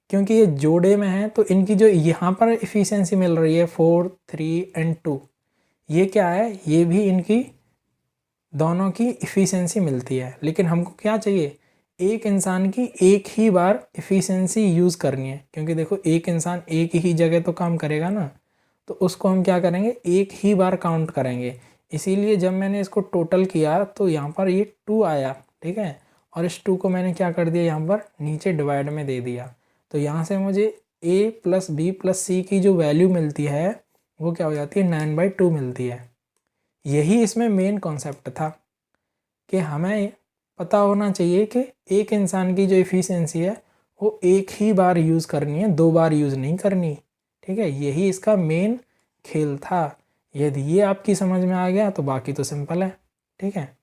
क्योंकि ये जोड़े में है तो इनकी जो यहाँ पर इफ़िशियंसी मिल रही है 4, 3 एंड 2, ये क्या है, ये भी इनकी दोनों की इफ़िशियंसी मिलती है। लेकिन हमको क्या चाहिए, एक इंसान की एक ही बार इफ़िशियंसी यूज़ करनी है, क्योंकि देखो एक इंसान एक ही जगह तो काम करेगा ना, तो उसको हम क्या करेंगे, एक ही बार काउंट करेंगे। इसीलिए जब मैंने इसको टोटल किया तो यहाँ पर ये 2 आया। ठीक है, और इस 2 को मैंने क्या कर दिया, यहाँ पर नीचे डिवाइड में दे दिया। तो यहाँ से मुझे A+B+C की जो वैल्यू मिलती है वो क्या हो जाती है, 9/2 मिलती है। यही इसमें मेन कॉन्सेप्ट था कि हमें पता होना चाहिए कि एक इंसान की जो इफ़िशियंसी है वो एक ही बार यूज़ करनी है, 2 बार यूज़ नहीं करनी। ठीक है, यही इसका मेन खेल था। यदि ये आपकी समझ में आ गया तो बाकी तो सिंपल है। ठीक है,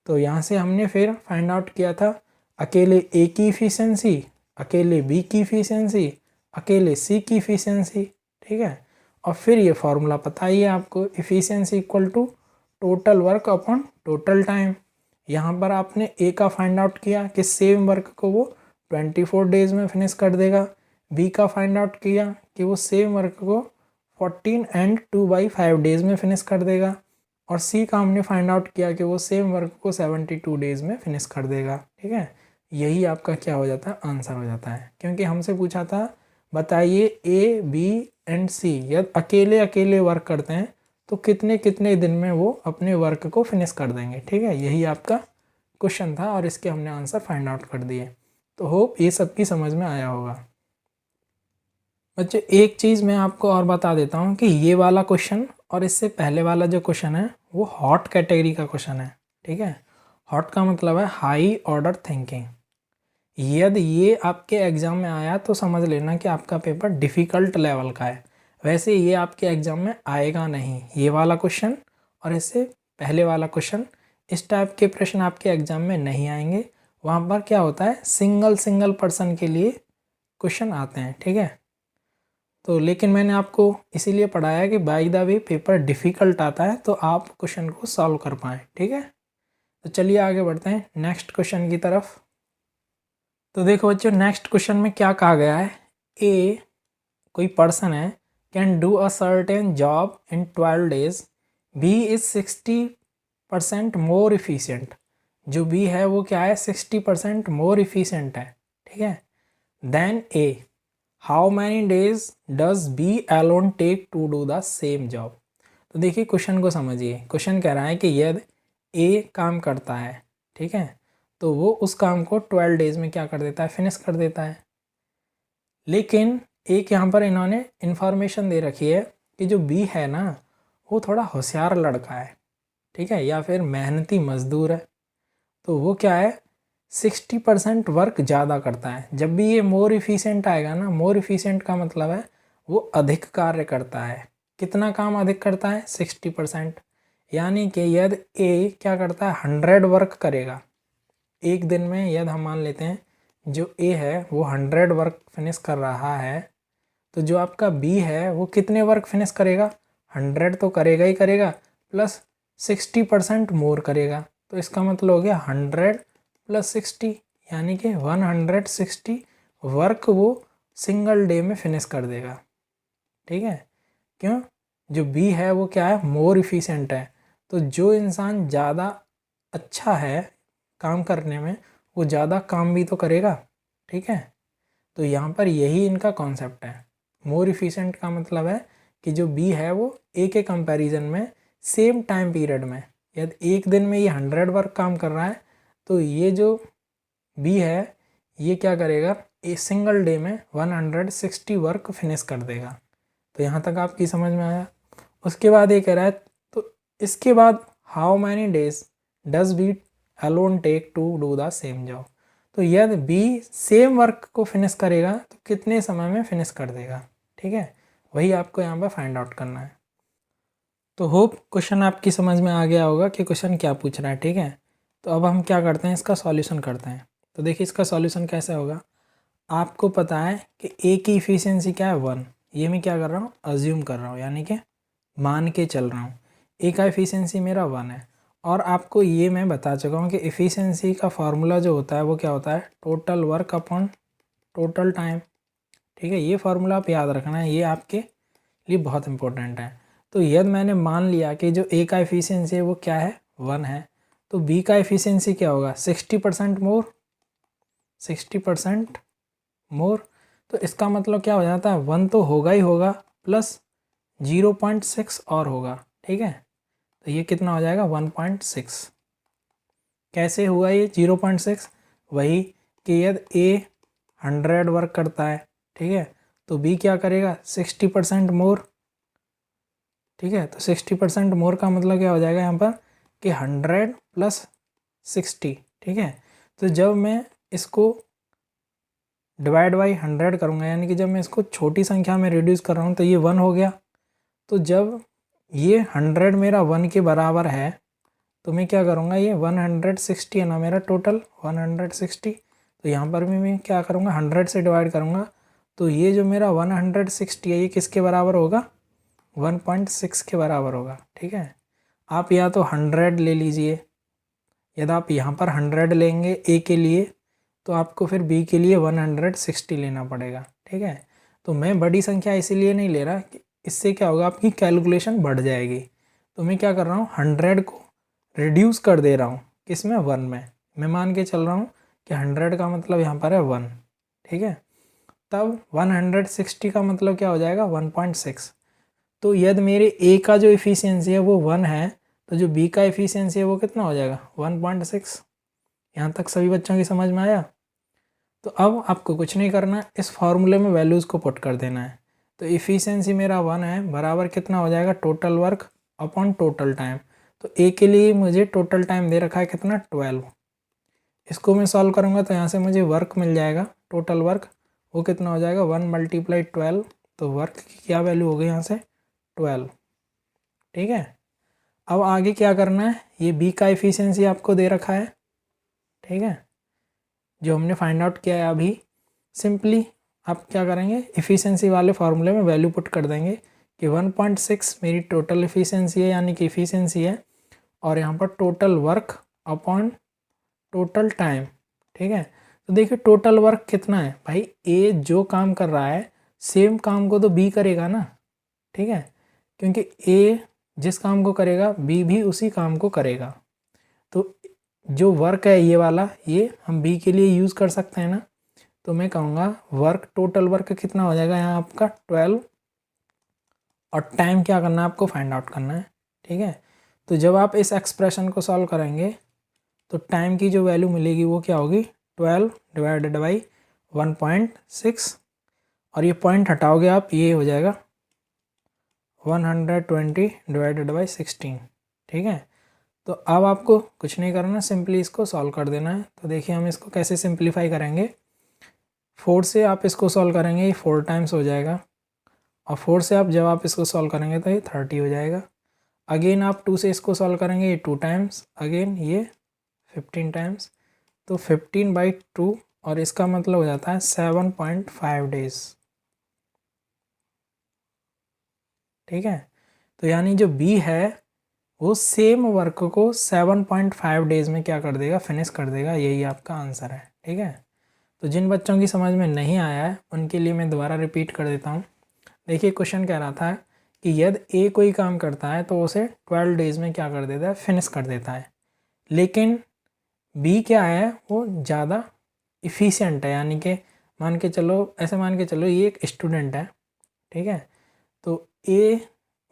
तो यहाँ से हमने फिर फाइंड आउट किया था अकेले ए की इफ़िशियंसी, अकेले बी की इफ़िशियंसी, अकेले सी की इफ़िशियंसी। ठीक है, और फिर ये फार्मूला पता ही है आपको, efficiency equal to total work upon total time. यहाँ पर आपने ए का फाइंड आउट किया कि सेम वर्क को वो 24 डेज में फिनिश कर देगा, बी का फाइंड आउट किया कि वो सेम वर्क को 14 एंड 2/5 डेज में फिनिश कर देगा, और सी का हमने फाइंड आउट किया कि वो सेम वर्क को 72 डेज में फिनिश कर देगा। ठीक है, यही आपका क्या हो जाता है, आंसर हो जाता है। क्योंकि हमसे पूछा था बताइए A, B एंड C यदि अकेले अकेले वर्क करते हैं तो कितने कितने दिन में वो अपने वर्क को फिनिश कर देंगे। ठीक है, यही आपका क्वेश्चन था और इसके हमने आंसर फाइंड आउट कर दिए। तो होप ये सबकी समझ में आया होगा। बच्चों एक चीज़ मैं आपको और बता देता हूँ कि ये वाला क्वेश्चन और इससे पहले वाला जो क्वेश्चन है वो हॉट कैटेगरी का क्वेश्चन है। ठीक है, हॉट का मतलब है हाई ऑर्डर थिंकिंग। यदि ये आपके एग्ज़ाम में आया तो समझ लेना कि आपका पेपर डिफ़िकल्ट लेवल का है। वैसे ये आपके एग्ज़ाम में आएगा नहीं, ये वाला क्वेश्चन और इससे पहले वाला क्वेश्चन, इस टाइप के प्रश्न आपके एग्ज़ाम में नहीं आएंगे। वहाँ पर क्या होता है, सिंगल पर्सन के लिए क्वेश्चन आते हैं। ठीक है, तो लेकिन मैंने आपको इसीलिए पढ़ाया कि by the way paper difficult आता है तो आप क्वेश्चन को सॉल्व कर पाएँ। ठीक है, तो चलिए आगे बढ़ते हैं नेक्स्ट क्वेश्चन की तरफ। तो देखो बच्चों नेक्स्ट क्वेश्चन में क्या कहा गया है, ए कोई पर्सन है can do a certain job in 12 days, B is 60% more efficient. जो बी है वो क्या है, 60% मोर इफिशिएंट है। ठीक है, then A how many days does B alone take to do the same job. तो देखिए क्वेश्चन को समझिए, क्वेश्चन कह रहा है कि यदि ए काम करता है, ठीक है, तो वो उस काम को 12 डेज में क्या कर देता है, फिनिश कर देता है। लेकिन एक यहाँ पर इन्होंने इन्फॉर्मेशन दे रखी है कि जो बी है ना वो थोड़ा होशियार लड़का है। ठीक है, या फिर मेहनती मजदूर है। तो वो क्या है, 60% वर्क ज़्यादा करता है। जब भी ये मोर इफिशिएंट आएगा ना, मोर इफिशिएंट का मतलब है वो अधिक कार्य करता है। कितना काम अधिक करता है, 60%। यानी कि यदि ए क्या करता है, 100 वर्क करेगा एक दिन में। यदि हम मान लेते हैं जो ए है वो 100 वर्क फिनिश कर रहा है, तो जो आपका बी है वो कितने वर्क फिनिश करेगा, 100 तो करेगा ही करेगा, प्लस 60% मोर करेगा। तो इसका मतलब हो गया 100 + 60, यानी कि 160 वर्क वो सिंगल डे में फिनिश कर देगा। ठीक है, क्यों, जो बी है वो क्या है, मोर इफिशिएंट है। तो जो इंसान ज़्यादा अच्छा है काम करने में वो ज़्यादा काम भी तो करेगा। ठीक है, तो यहाँ पर यही इनका कॉन्सेप्ट है। मोर इफिशिएंट का मतलब है कि जो बी है वो ए के कंपैरिजन में सेम टाइम पीरियड में, यदि एक दिन में ये 100 वर्क काम कर रहा है तो ये जो बी है ये क्या करेगा, एक सिंगल डे में 160 वर्क फिनिश कर देगा। तो यहाँ तक आपकी समझ में आया। उसके बाद ये कह रहा है, तो इसके बाद how many days does B alone take to do the same job. तो यदि बी सेम वर्क को फिनिश करेगा तो कितने समय में फिनिश कर देगा। ठीक है, वही आपको यहाँ पर फाइंड आउट करना है। तो होप क्वेश्चन आपकी समझ में आ गया होगा कि क्वेश्चन क्या पूछ रहा है। ठीक है, तो अब हम क्या करते हैं, इसका सॉल्यूशन करते हैं। तो देखिए इसका सॉल्यूशन कैसे होगा। आपको पता है कि ए की इफिशियंसी क्या है, 1। ये मैं क्या कर रहा हूँ, अज्यूम कर रहा हूँ, यानी कि मान के चल रहा हूँ। ए का इफिशियंसी मेरा 1 है। और आपको ये मैं बता चुका हूँ कि इफ़िशेंसी का फार्मूला जो होता है वो क्या होता है, total work upon total time. ठीक है, ये फार्मूला आप याद रखना है, ये आपके लिए बहुत इंपॉर्टेंट है। तो यदि मैंने मान लिया कि जो ए का इफ़िशेंसी है वो क्या है, 1 है, तो बी का इफ़िशेंसी क्या होगा, 60% मोर, 60% मोर। तो इसका मतलब क्या हो जाता है, 1 तो होगा ही होगा, प्लस 0.6 और होगा। ठीक है, तो ये कितना हो जाएगा, 1.6। कैसे हुआ ये 0.6, वही कि यदि ए 100 वर्क करता है, ठीक है, तो बी क्या करेगा, 60% मोर। ठीक है, तो 60% मोर का मतलब क्या हो जाएगा यहाँ पर कि 100 + 60। ठीक है, तो जब मैं इसको डिवाइड बाई 100 करूँगा, यानी कि जब मैं इसको छोटी संख्या में रिड्यूस कर रहा हूँ तो ये 1 हो गया। तो जब ये 100 मेरा 1 के बराबर है तो मैं क्या करूँगा, ये 160 है ना मेरा टोटल 160। तो यहाँ पर भी मैं क्या करूँगा, 100 से डिवाइड करूँगा। तो ये जो मेरा 160 है ये किसके बराबर होगा, 1.6 के बराबर होगा। ठीक है, आप या तो 100 ले लीजिए, यदि आप यहाँ पर 100 लेंगे ए के लिए तो आपको फिर बी के लिए 160 लेना पड़ेगा। ठीक है, तो मैं बड़ी संख्या इसीलिए नहीं ले रहा कि इससे क्या होगा, आपकी कैलकुलेशन बढ़ जाएगी। तो मैं क्या कर रहा हूँ, 100 को रिड्यूस कर दे रहा हूँ, किस में, 1 में। मैं मान के चल रहा हूँ कि 100 का मतलब यहाँ पर है 1। ठीक है, तब 160 का मतलब क्या हो जाएगा, 1.6। तो यदि मेरे ए का जो इफ़िशियंसी है वो 1 है, तो जो बी का इफ़िशियंसी है वो कितना हो जाएगा 1.6। यहाँ तक सभी बच्चों की समझ में आया? तो अब आपको कुछ नहीं करना, इस फॉर्मूले में वैल्यूज़ को पुट कर देना है। तो इफ़िशियंसी मेरा 1 है, बराबर कितना हो जाएगा total work upon total time. तो ए के लिए मुझे टोटल टाइम दे रखा है कितना 12। इसको मैं सॉल्व करूँगा तो यहाँ से मुझे वर्क मिल जाएगा, टोटल वर्क वो कितना हो जाएगा 1 × 12। तो वर्क की क्या वैल्यू हो गई यहाँ से 12। ठीक है, अब आगे क्या करना है, ये बी का इफ़िशियंसी आपको दे रखा है। ठीक है, जो हमने फाइंड आउट किया है अभी, सिंपली आप क्या करेंगे, इफ़िशियंसी वाले फार्मूले में वैल्यू पुट कर देंगे कि 1.6 मेरी टोटल इफ़िशियंसी है, यानी कि इफ़िशियंसी है, और यहाँ पर total work upon total time. ठीक है, तो देखिए टोटल वर्क कितना है भाई, ए जो काम कर रहा है सेम काम को तो बी करेगा ना। ठीक है, क्योंकि ए जिस काम को करेगा बी भी उसी काम को करेगा। तो जो वर्क है ये वाला, ये हम बी के लिए यूज़ कर सकते हैं ना। तो मैं कहूँगा वर्क, टोटल वर्क कितना हो जाएगा यहाँ आपका 12, और टाइम क्या करना है आपको फाइंड आउट करना है। ठीक है, तो जब आप इस एक्सप्रेशन को सॉल्व करेंगे तो टाइम की जो वैल्यू मिलेगी वो क्या होगी 12 डिवाइडेड बाई 1.6, और ये पॉइंट हटाओगे आप, ये हो जाएगा 120 डिवाइडेड बाई 16। ठीक है, तो अब आपको कुछ नहीं करना, सिंपली इसको सॉल्व कर देना है। तो देखिए हम इसको कैसे सिंप्लीफाई करेंगे, 4 से आप इसको सॉल्व करेंगे ये 4 टाइम्स हो जाएगा, और 4 से आप जब आप इसको सॉल्व करेंगे तो ये 30 हो जाएगा। अगेन आप 2 से इसको सॉल्व करेंगे ये 2 टाइम्स, अगेन ये 15 टाइम्स, तो 15/2, और इसका मतलब हो जाता है 7.5 डेज। ठीक है, तो यानी जो बी है वो सेम वर्क को 7.5 डेज में क्या कर देगा, फिनिश कर देगा। यही आपका आंसर है। ठीक है, तो जिन बच्चों की समझ में नहीं आया है उनके लिए मैं दोबारा रिपीट कर देता हूँ। देखिए क्वेश्चन कह रहा था कि यदि ए कोई काम करता है तो उसे 12 डेज में क्या कर देता है, फिनिश कर देता है। लेकिन बी क्या है, वो ज़्यादा इफ़िशियंट है, यानी कि मान के चलो, ऐसे मान के चलो ये एक स्टूडेंट है। ठीक है, तो ए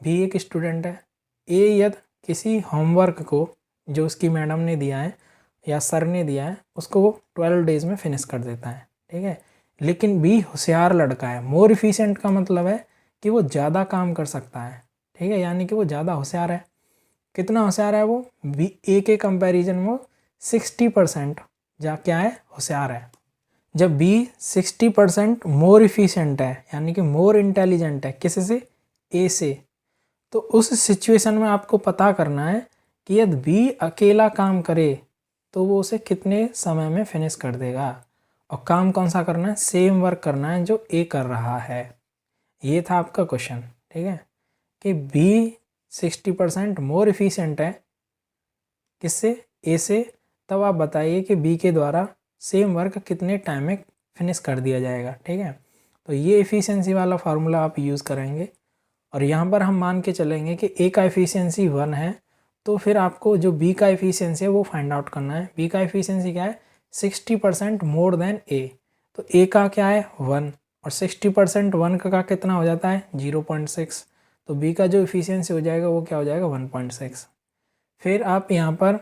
भी एक स्टूडेंट है। ए यदि किसी होमवर्क को जो उसकी मैडम ने दिया है या सर ने दिया है उसको वो 12 डेज में फिनिश कर देता है। ठीक है, लेकिन बी होशियार लड़का है, मोर इफ़िशियंट का मतलब है कि वो ज़्यादा काम कर सकता है। ठीक है, यानी कि वो ज़्यादा होशियार है। कितना होशियार है वो, बी ए के कंपैरिजन में 60% क्या है, होशियार है। जब बी 60% मोर इफ़िशियंट है, यानी कि मोर इंटेलिजेंट है, किसी से, ए से, तो उस सिचुएशन में आपको पता करना है कि यदि बी अकेला काम करे तो वो उसे कितने समय में फिनिश कर देगा, और काम कौन सा करना है, सेम वर्क करना है जो ए कर रहा है। ये था आपका क्वेश्चन। ठीक है, कि बी 60% मोर इफ़िशियंट है किससे, ए से, तब आप बताइए कि बी के द्वारा सेम वर्क कितने टाइम में फिनिश कर दिया जाएगा। ठीक है, तो ये एफिशिएंसी वाला फार्मूला आप यूज़ करेंगे, और यहाँ पर हम मान के चलेंगे कि ए का एफिशिएंसी 1 है, तो फिर आपको जो बी का एफिशिएंसी है वो फाइंड आउट करना है। बी का एफिशिएंसी क्या है, 60% मोर देन ए। तो ए का क्या है 1, और 60% 1 का कितना हो जाता है 0.6। तो बी का जो एफिशिएंसी हो जाएगा वो क्या हो जाएगा 1.6। फिर आप यहाँ पर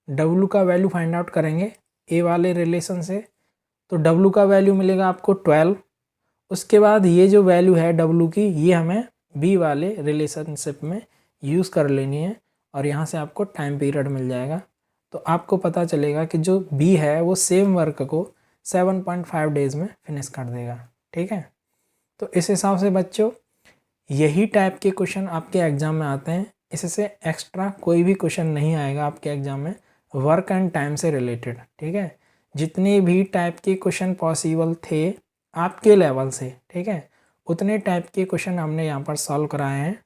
W का वैल्यू फाइंड आउट करेंगे ए वाले रिलेशन से, तो W का वैल्यू मिलेगा आपको 12। उसके बाद ये जो वैल्यू है W की, ये हमें B वाले रिलेशनशिप में यूज़ कर लेनी है, और यहाँ से आपको टाइम पीरियड मिल जाएगा। तो आपको पता चलेगा कि जो B है वो सेम वर्क को 7.5 डेज़ में फिनिश कर देगा। ठीक है, तो इस हिसाब से बच्चों यही टाइप के क्वेश्चन आपके एग्ज़ाम में आते हैं। इससे एक्स्ट्रा कोई भी क्वेश्चन नहीं आएगा आपके एग्ज़ाम में वर्क एंड टाइम से रिलेटेड। ठीक है, जितने भी टाइप के क्वेश्चन पॉसिबल थे आपके लेवल से, ठीक है, उतने टाइप के क्वेश्चन हमने यहाँ पर सॉल्व कराए हैं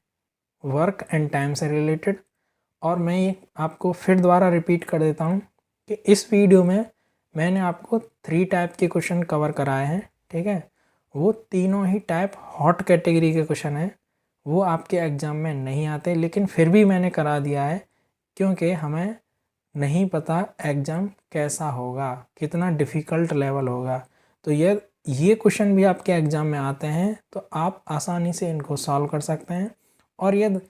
वर्क एंड टाइम से रिलेटेड। और मैं ये आपको फिर दोबारा रिपीट कर देता हूँ कि इस वीडियो में मैंने आपको 3 टाइप के क्वेश्चन कवर कराए हैं। ठीक है, वो तीनों ही टाइप हॉट कैटेगरी के क्वेश्चन हैं, वो आपके एग्ज़ाम में नहीं आते, लेकिन फिर भी मैंने करा दिया है क्योंकि हमें नहीं पता एग्ज़ाम कैसा होगा, कितना डिफ़िकल्ट लेवल होगा। तो ये क्वेश्चन भी आपके एग्ज़ाम में आते हैं, तो आप आसानी से इनको सॉल्व कर सकते हैं और यदि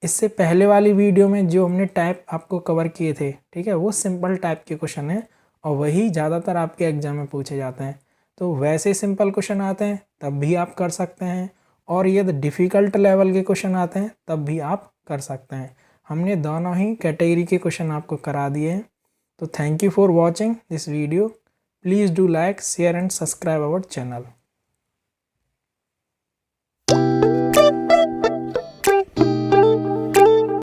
इससे पहले वाली वीडियो में जो हमने टाइप आपको कवर किए थे, ठीक है, वो सिंपल टाइप के क्वेश्चन है और वही ज़्यादातर आपके एग्जाम में पूछे जाते हैं। तो वैसे सिंपल क्वेश्चन आते हैं तब भी आप कर सकते हैं, और यदि डिफ़िकल्ट लेवल के क्वेश्चन आते हैं तब भी आप कर सकते हैं। हमने दोनों ही कैटेगरी के क्वेश्चन आपको करा दिए हैं। तो thank you for watching this video. Please do like, share and subscribe our channel.